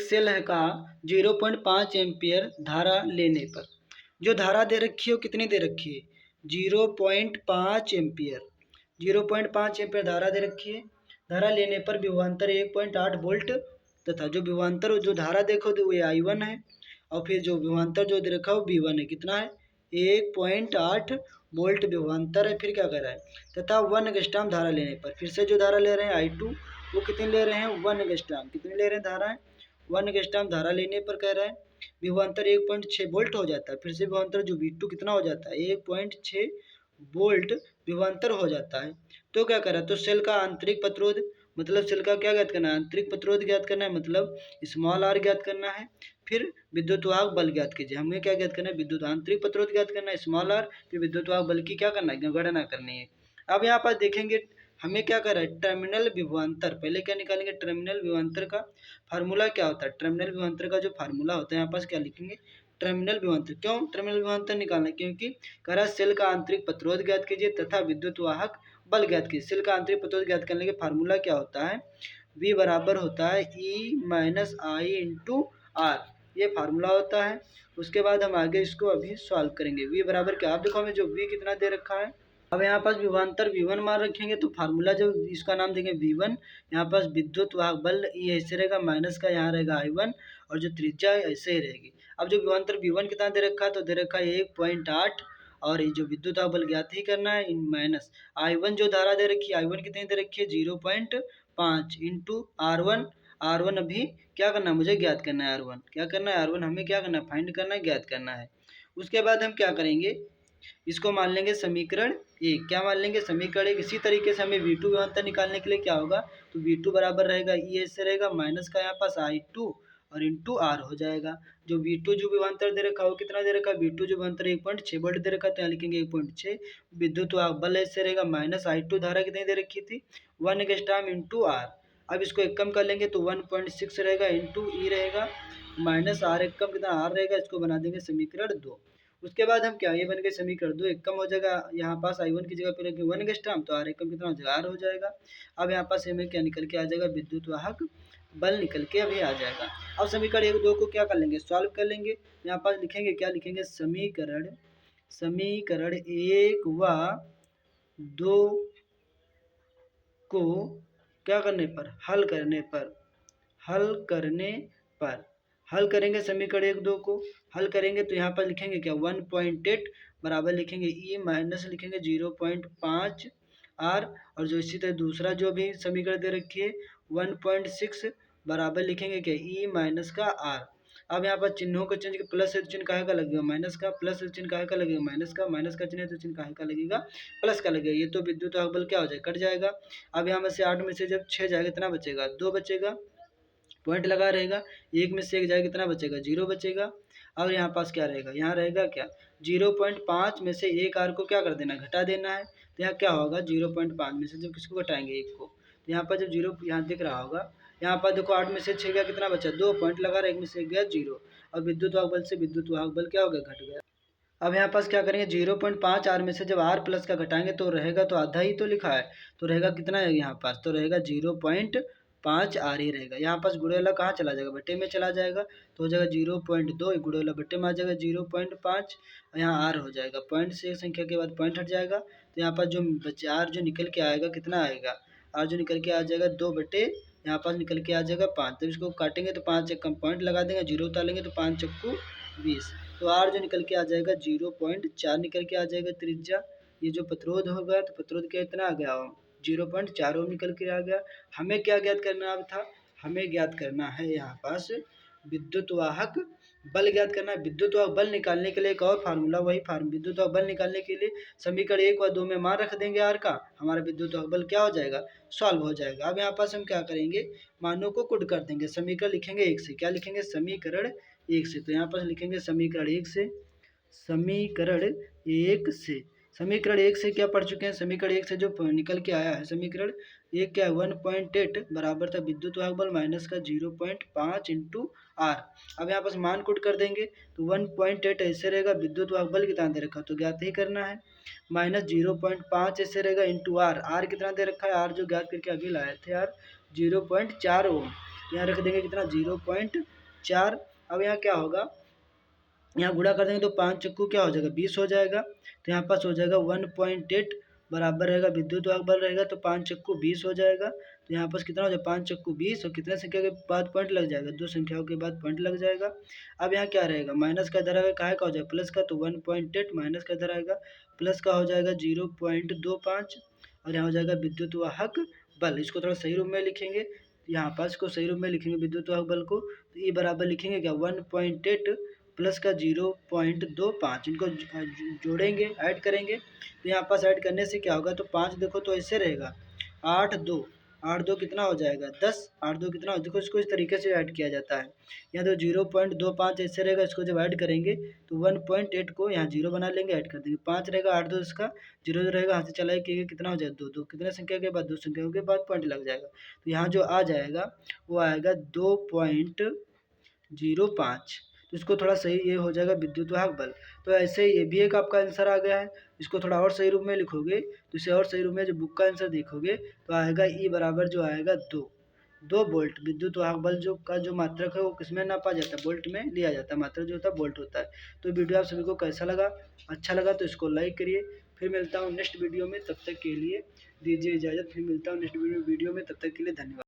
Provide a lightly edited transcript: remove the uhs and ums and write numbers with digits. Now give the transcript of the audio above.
Cell है कहा 0.5 ampere धारा लेने पर, जो धारा दे रखी है वो कितनी दे रखी है 0.5 एम्पियर, 0.5 एम्पियर धारा दे रखी है। धारा लेने पर विभवांतर 1.8 वोल्ट तथा जो विभवांतर जो धारा देखो तो वो I1 है और फिर जो विभवांतर जो दे रखा है वो V1 है। कितना है 1.8 वोल्ट विभवांतर है। फिर क्या कर रहा है तथा 1 एंगस्ट्रॉम धारा लेने पर, फिर से जो धारा ले रहे हैं I2 वो कितनी ले रहे हैं 1 एंगस्ट्रॉम, कितनी ले रहे हैं धारा है 1 एंगस्ट्रॉम धारा लेने पर कह रहा है विभवांतर 1.6 वोल्ट हो जाता है। फिर से विभवांतर जो V2 कितना हो जाता है 1.6 वोल्ट विभवांतर हो जाता है। तो क्या करा तो सेल का आंतरिक प्रतिरोध मतलब सेल का क्या ज्ञात करना है आंतरिक प्रतिरोध ज्ञात करना है, मतलब स्मॉल आर ज्ञात करना है। फिर विद्युत वाहक बल ज्ञात कीजिए, हमें क्या ज्ञात करना है विद्युत आंतरिक प्रतिरोध ज्ञात करना है स्मॉल आर, फिर विद्युत वाहक बल की क्या करना है गणना करनी है। अब यहाँ पर देखेंगे हमें क्या कर रहा है टर्मिनल विभवांतर, पहले क्या निकालेंगे टर्मिनल विभवांतर का फार्मूला क्या होता है, टर्मिनल विभवांतर का जो फार्मूला होता है यहाँ पास क्या लिखेंगे टर्मिनल विभवांतर। क्यों टर्मिनल विभवांतर निकालना, क्योंकि कह रहा सेल का आंतरिक प्रतिरोध ज्ञात कीजिए तथा विद्युत वाहक बल ज्ञात कीजिए। सेल का आंतरिक प्रतिरोध ज्ञात करने के फार्मूला क्या होता है V बराबर होता है E - I इंटू आर, ये फार्मूला होता है। उसके बाद हम आगे इसको अभी सॉल्व करेंगे। V बराबर क्या, आप देखो हमें जो V कितना दे रखा है, अब यहाँ पास विभवांतर V1 मान रखेंगे तो फार्मूला जो इसका नाम देंगे V1, यहाँ पास विद्युत वाहक बल ये ऐसे रहेगा माइनस का यहाँ रहेगा I1 और जो त्रिज्या ऐसे ही रहेगी। अब जो विभवांतर V1 कितना दे रखा है तो दे रखा है 1.8 और ये जो विद्युत वाहक बल ज्ञात ही करना है इन माइनस I1 जो धारा दे रखी है I1 कितनी दे रखी है 0.5 इंटू R1 अभी क्या करना है मुझे ज्ञात करना है R1, क्या करना है R1 हमें क्या करना है फाइंड करना है ज्ञात करना है। उसके बाद हम क्या करेंगे इसको मान लेंगे समीकरण 1, क्या मान लेंगे समीकरण 1। इसी तरीके से हमें V2 विभवांतर निकालने के लिए क्या होगा तो V2 बराबर रहेगा E ऐसे रहेगा माइनस का यहाँ पास I2 और इंटू R हो जाएगा। जो V2 जो विभवांतर दे रखा है वो कितना दे रखा है V2 जो विभवांतर 1.6 वोल्ट दे रखा है तो यहाँ लिखेंगे 1.6 विद्युत वाहक बल ऐसे रहेगा माइनस I2 धारा कितनी दे रखी थी 1 एंगस्ट्रॉम इंटू R। अब इसको एक कम कर लेंगे तो 1.6 रहेगा इंटू ई रहेगा माइनस R एक कम कितना R रहेगा, इसको बना देंगे समीकरण 2। उसके बाद हम क्या ये बन गए समीकरण 2 एक कम हो जाएगा, यहाँ पास I1 की जगह पे रखेंगे 1 एंगस्ट्रॉम तो R एक कम कितना हो जाएगा R हो जाएगा। अब यहाँ पास हमें क्या निकल के आ जाएगा विद्युत वाहक बल निकल के अभी आ जाएगा। अब समीकरण 1 2 को क्या कर लेंगे सॉल्व कर लेंगे, यहाँ पास लिखेंगे क्या लिखेंगे समीकरण 1 व 2 को क्या करने पर हल करेंगे समीकरण 1 2 को हल करेंगे तो यहाँ पर लिखेंगे क्या 1.8 बराबर लिखेंगे E माइनस लिखेंगे 0.5 R और जो इसी तरह दूसरा जो भी समीकरण दे रखी है 1.6 बराबर लिखेंगे क्या E माइनस का R। अब यहाँ पर चिन्हों को चेंज प्लस चिन्ह काहे का लगेगा माइनस का, प्लस चिन्ह काहे का लगेगा माइनस का चिन्ह तो चिन्ह काहे का लगेगा प्लस का लगेगा, ये तो विद्युत वाहक बल क्या हो जाएगा कट जाएगा। अब यहाँ में से 8 में से जब 6 जाएगा कितना बचेगा 2 बचेगा, पॉइंट लगा रहेगा, 1 में से 1 जाएगा कितना बचेगा 0 बचेगा। और यहाँ पास क्या रहेगा यहाँ रहेगा क्या 0.5 में से 1 R को क्या कर देना घटा देना है, तो यहाँ क्या होगा 0.5 में से जब किसको घटाएंगे 1 को तो यहाँ पर जब 0 यहाँ दिख रहा होगा, यहाँ पर देखो 8 में से 6 गया कितना बचा 2 पॉइंट लगा रहा 1 में से 1 गया 0 और विद्युत वाहक बल से विद्युत वाहक बल क्या हो गया घट गया। अब यहाँ पास क्या करेंगे 0.5 R में से जब R प्लस का घटाएंगे तो रहेगा तो आधा ही तो लिखा है तो रहेगा कितना है यहाँ पास तो रहेगा 0.5 R ही रहेगा। यहाँ पास गुणे वाला कहाँ चला जाएगा बट्टे में चला जाएगा तो हो जाएगा 0.2 गुणे वाला बट्टे में आ जाएगा 0.5 यहाँ R हो जाएगा, पॉइंट से संख्या के बाद पॉइंट हट जाएगा तो यहाँ पास जो बच्चे R जो निकल के आएगा कितना आएगा R जो निकल के आ जाएगा 2 बट्टे यहाँ पास निकल के आ जाएगा 5। तब इसको काटेंगे तो 5 एक कम पॉइंट लगा देंगे 0 उतारेंगे तो 5 चक्कू 20 तो R जो निकल के आ जाएगा 0.4 निकल के आ जाएगा त्रिज्या। ये जो प्रतिरोध होगा तो प्रतिरोध क्या इतना आ गया 0.4 ओम निकल के आ गया। हमें क्या ज्ञात करना अब था हमें ज्ञात करना है यहाँ पास विद्युत वाहक बल ज्ञात करना है। विद्युत वाहक बल निकालने के लिए एक और फार्मूला वही विद्युत वाहक बल निकालने के लिए समीकरण 1 व 2 में मान रख देंगे R का, हमारा विद्युत वाहक बल क्या हो जाएगा सॉल्व हो जाएगा। अब यहाँ पास हम क्या करेंगे मानों को कुट कर देंगे, समीकरण लिखेंगे 1 से, क्या लिखेंगे समीकरण 1 से, तो यहाँ पर लिखेंगे समीकरण 1 से समीकरण 1 से क्या पढ़ चुके हैं समीकरण 1 से जो निकल के आया है समीकरण 1 क्या है 1.8 बराबर था विद्युत वाहक बल माइनस का 0.5 इंटू R। अब यहाँ पास मान कुट कर देंगे तो 1.8 ऐसे रहेगा विद्युत वाहक बल कितना दे रखा तो ज्ञात ही करना है माइनस 0.5 ऐसे रहेगा इंटू R कितना दे रखा है R जो ज्ञात करके अभी लाए थे R 0.4 ओम, यहाँ रख देंगे कितना 0.4 4। अब यहाँ क्या होगा, यहाँ गुणा कर देंगे तो 5 चक्कू क्या हो जाएगा 20 हो जाएगा। तो यहाँ पास हो जाएगा 1.8 बराबर रहेगा विद्युत वाहक बल रहेगा, तो 5 चक्कू 20 हो जाएगा। तो यहाँ पास कितना हो जाएगा 5 चक्कू 20 और कितने संख्या के बाद पॉइंट लग जाएगा, 2 संख्याओं के बाद पॉइंट लग जाएगा। अब यहाँ क्या रहेगा, माइनस का इधर आएगा, काहे का हो जाएगा प्लस का, तो 1.8 माइनस का इधर आएगा प्लस का हो जाएगा 0.25 और यहाँ हो जाएगा विद्युत वाहक बल। इसको थोड़ा सही रूप में लिखेंगे, यहाँ पास को सही रूप में लिखेंगे विद्युत वाहक बल को, तो ये बराबर लिखेंगे क्या 1.8 प्लस का 0.25, इनको जोड़ेंगे ऐड करेंगे। तो यहाँ पास ऐड करने से क्या होगा, तो 5 देखो तो ऐसे रहेगा 8 2 कितना हो जाएगा 10, 8 2 कितना हो, देखो इसको इस तरीके से ऐड किया जाता है। यहाँ तो 0.25 ऐसे रहेगा, इसको जब ऐड करेंगे तो 1.8 को यहाँ 0 बना लेंगे, ऐड कर देंगे 5 रहेगा 8 2 इसका 0 रहेगा, हाथ से चलाए कि कितना हो जाएगा 2 2, कितने संख्या के बाद 2 संख्याओं के बाद पॉइंट लग जाएगा। तो यहाँ जो आ जाएगा वो आएगा 2.05। तो इसको थोड़ा सही ये हो जाएगा विद्युत वाहक बल। तो ऐसे ही ये भी एक आपका आंसर आ गया है। इसको थोड़ा और सही रूप में लिखोगे तो इसे और सही रूप में जो बुक का आंसर देखोगे तो आएगा ई बराबर जो आएगा 2 वोल्ट। विद्युत वाहक बल जो का जो मात्रक है वो किसमें नापा जाता है, वोल्ट में लिया जाता है, मात्रक जो होता है वोल्ट होता है। तो वीडियो आप सभी को कैसा लगा, अच्छा लगा तो इसको लाइक करिए। फिर मिलता हूँ नेक्स्ट वीडियो में, तब तक के लिए दीजिए इजाज़त। फिर मिलता हूँ नेक्स्ट वीडियो में, तब तक के लिए धन्यवाद।